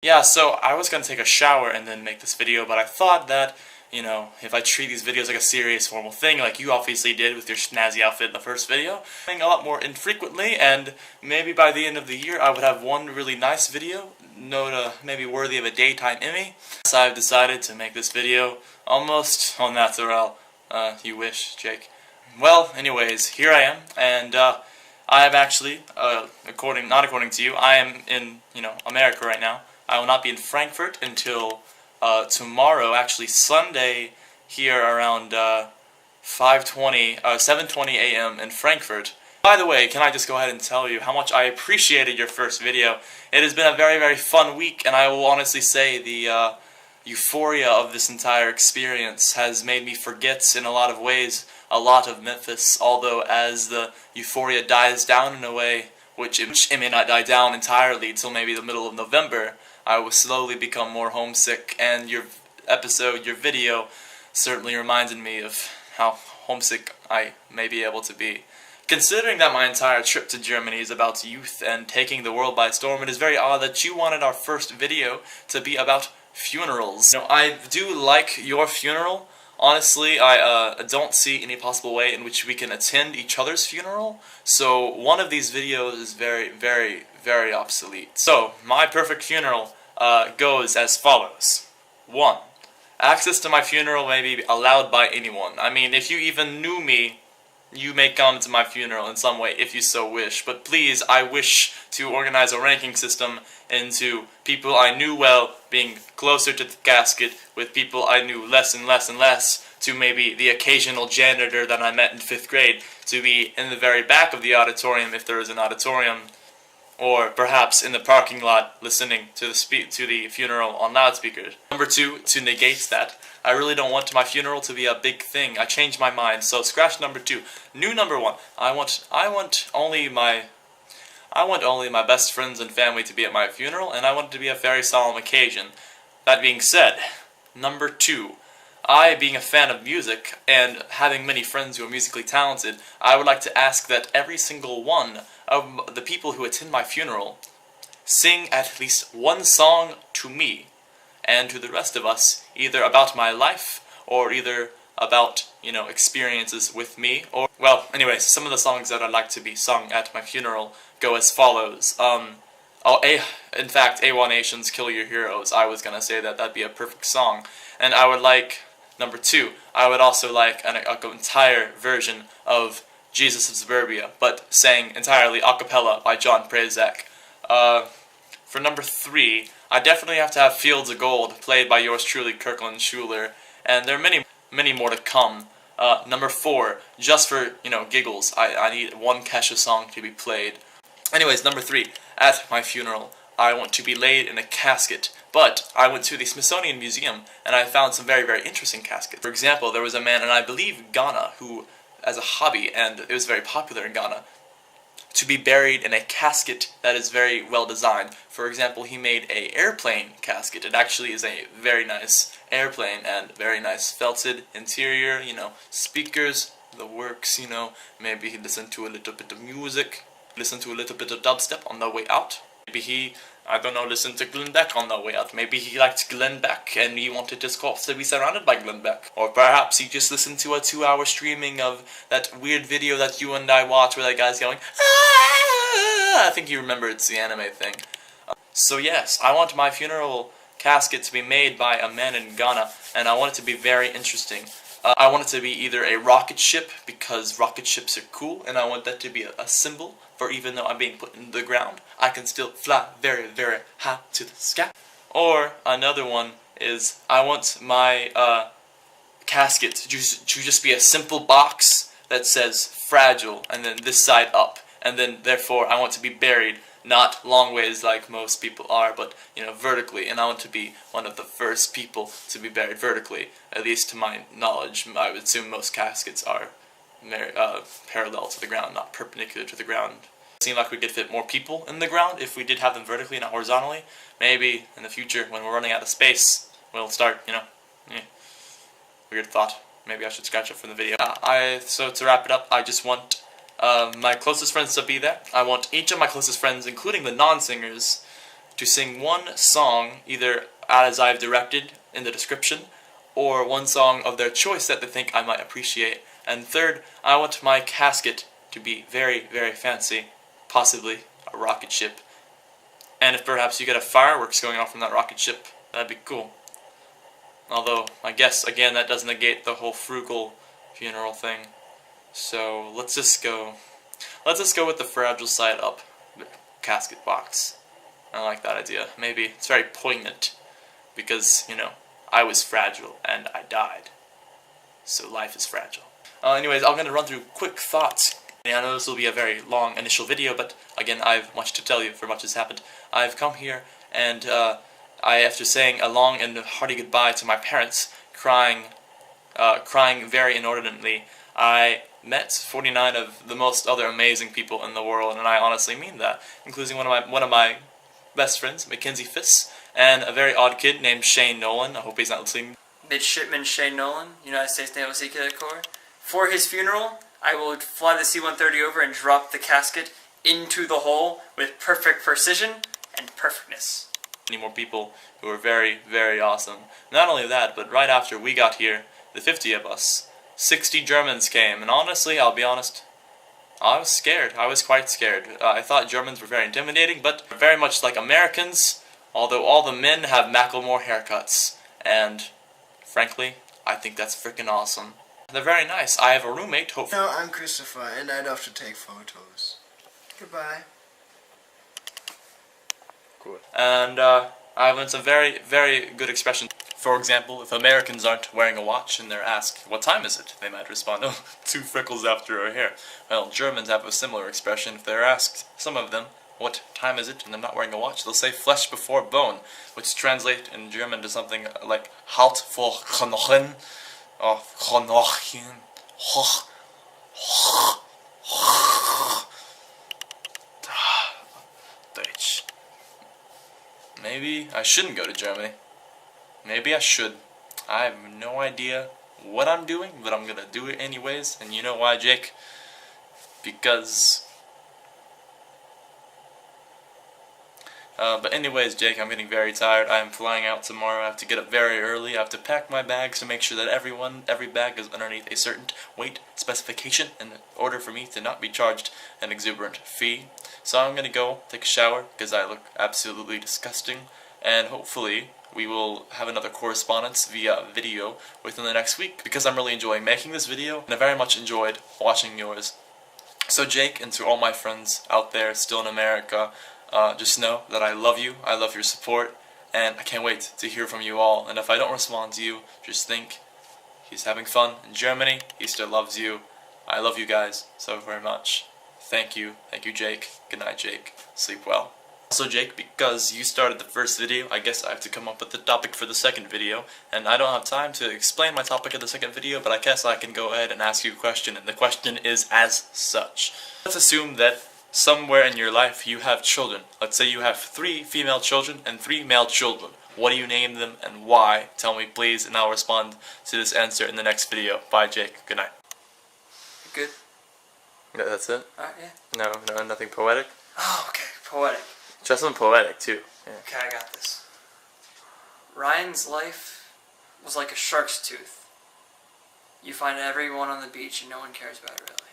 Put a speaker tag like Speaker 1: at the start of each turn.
Speaker 1: Yeah, so I was gonna take a shower and then make this video, but I thought that, if I treat these videos like a serious, formal thing, like you obviously did with your snazzy outfit in the first video, a lot more infrequently, and maybe by the end of the year I would have one really nice video, maybe worthy of a daytime Emmy. So I've decided to make this video almost au naturel. You wish, Jake. Well, anyways, here I am, and I am actually, not according to you, I am in, America right now. I will not be in Frankfurt until tomorrow, actually Sunday, here around 7:20 a.m. in Frankfurt. By the way, can I just go ahead and tell you how much I appreciated your first video. It has been a very, very fun week, and I will honestly say the euphoria of this entire experience has made me forget in a lot of ways a lot of Memphis, although as the euphoria dies down in a way, which it may not die down entirely until maybe the middle of November, I will slowly become more homesick, and your video, certainly reminded me of how homesick I may be able to be. Considering that my entire trip to Germany is about youth and taking the world by storm, it is very odd that you wanted our first video to be about funerals. I do like your funeral. Honestly, I don't see any possible way in which we can attend each other's funeral, so one of these videos is very, very, very obsolete. So, my perfect funeral goes as follows. 1. Access to my funeral may be allowed by anyone. I mean, if you even knew me, you may come to my funeral in some way if you so wish, but please, I wish to organize a ranking system into people I knew well being closer to the casket, with people I knew less and less and less, to maybe the occasional janitor that I met in 5th grade to be in the very back of the auditorium if there is an auditorium, or perhaps in the parking lot listening to the funeral on loudspeakers. Number 2, to negate that, I really don't want my funeral to be a big thing. I changed my mind, so scratch number 2. New number 1. I want only my best friends and family to be at my funeral, and I want it to be a very solemn occasion. That being said, number 2. I, being a fan of music, and having many friends who are musically talented, I would like to ask that every single one of the people who attend my funeral sing at least one song to me, and to the rest of us, either about my life, or either about, experiences with me, or, well, anyways, some of the songs that I'd like to be sung at my funeral go as follows. In fact, A1 Nation's Kill Your Heroes, I was gonna say that'd be a perfect song, and I would like, number 2, I would also like an entire version of Jesus of Suburbia, but sang entirely a cappella by John Prezak. For number 3, I definitely have to have Fields of Gold, played by yours truly, Kirkland Schuler, and there are many, many more to come. Number 4, just for, giggles, I need one Kesha song to be played. Anyways, number 3, at my funeral, I want to be laid in a casket, but I went to the Smithsonian Museum, and I found some very, very interesting caskets. For example, there was a man in, I believe, Ghana, who, as a hobby, and it was very popular in Ghana, to be buried in a casket that is very well designed. For example, he made a airplane casket. It actually is a very nice airplane, and very nice felted interior, speakers, the works, maybe he listened to a little bit of music, listened to a little bit of dubstep on the way out. Maybe he, listened to Glenn Beck on the way out. Maybe he liked Glenn Beck and he wanted his corpse to be surrounded by Glenn Beck. Or perhaps he just listened to a 2-hour streaming of that weird video that you and I watched where that guy's going, "Ah!" I think you remember, it's the anime thing. So yes, I want my funeral casket to be made by a man in Ghana, and I want it to be very interesting. I want it to be either a rocket ship, because rocket ships are cool, and I want that to be a symbol for even though I'm being put in the ground, I can still fly very, very high to the sky. Or another one is, I want my casket to just be a simple box that says fragile, and then this side up, and then therefore I want to be buried not long ways like most people are, but, vertically, and I want to be one of the first people to be buried vertically, at least to my knowledge. I would assume most caskets are parallel to the ground, not perpendicular to the ground. It seemed like we could fit more people in the ground if we did have them vertically, not horizontally. Maybe in the future, when we're running out of space, we'll start, weird thought. Maybe I should scratch it from the video. So to wrap it up, I just want my closest friends to be there. I want each of my closest friends, including the non-singers, to sing one song, either as I've directed in the description, or one song of their choice that they think I might appreciate. And third, I want my casket to be very, very fancy, possibly a rocket ship. And if perhaps you get a fireworks going off from that rocket ship, that'd be cool. Although, I guess, again, that does negate the whole frugal funeral thing. So, let's just go with the fragile side up casket box. I like that idea. Maybe it's very poignant, because, you know, I was fragile and I died. So life is fragile. Anyways, I'm going to run through quick thoughts. I know this will be a very long initial video, but again, I have much to tell you, for much has happened. I've come here, and after saying a long and hearty goodbye to my parents, crying very inordinately, I met 49 of the most other amazing people in the world, and I honestly mean that, including one of my best friends, Mackenzie Fiss, and a very odd kid named Shane Nolan. I hope he's not listening.
Speaker 2: Midshipman Shane Nolan, United States Naval Sea Cadet Corps. For his funeral, I will fly the C-130 over and drop the casket into the hole with perfect precision and perfectness.
Speaker 1: Many more people who were very, very awesome. Not only that, but right after we got here, the 50 of us, 60 Germans came, and honestly, I'll be honest, I was scared. I was quite scared. I thought Germans were very intimidating, but very much like Americans, although all the men have Macklemore haircuts. And, frankly, I think that's freaking awesome. They're very nice. I have a roommate, hopefully.
Speaker 3: No, I'm Christopher, and I love to take photos. Goodbye.
Speaker 1: Cool. And, I learned some very, very good expressions. For example, if Americans aren't wearing a watch and they're asked, "What time is it?" they might respond, "Oh, 2 freckles after her hair." Well, Germans have a similar expression. If they're asked, some of them, "What time is it?" and they're not wearing a watch, they'll say "flesh before bone," which translates in German to something like "Halt vor Knochen," or "Knochen." Deutsch. Maybe I shouldn't go to Germany. Maybe I should. I have no idea what I'm doing, but I'm gonna do it anyways. And you know why, Jake? Because... but anyways, Jake, I'm getting very tired. I am flying out tomorrow. I have to get up very early. I have to pack my bags to make sure that every bag is underneath a certain weight specification in order for me to not be charged an exuberant fee. So I'm gonna go take a shower because I look absolutely disgusting, and hopefully we will have another correspondence via video within the next week, because I'm really enjoying making this video and I very much enjoyed watching yours. So Jake, and to all my friends out there still in America, just know that I love you, I love your support, and I can't wait to hear from you all. And if I don't respond to you, just think, he's having fun in Germany, he still loves you. I love you guys so very much. Thank you Jake. Good night, Jake. Sleep well. Also, Jake, because you started the first video, I guess I have to come up with the topic for the second video, and I don't have time to explain my topic of the second video, but I guess I can go ahead and ask you a question, and the question is as such. Let's assume that somewhere in your life you have children. Let's say you have 3 female children and 3 male children. What do you name them and why? Tell me please, and I'll respond to this answer in the next video. Bye, Jake. Good night.
Speaker 2: Good?
Speaker 1: Yeah, that's it?
Speaker 2: Alright, yeah.
Speaker 1: No, nothing poetic?
Speaker 2: Oh, okay. Poetic.
Speaker 1: Just some poetic, too. Yeah.
Speaker 2: Okay, I got this. Ryan's life was like a shark's tooth. You find everyone on the beach and no one cares about it, really.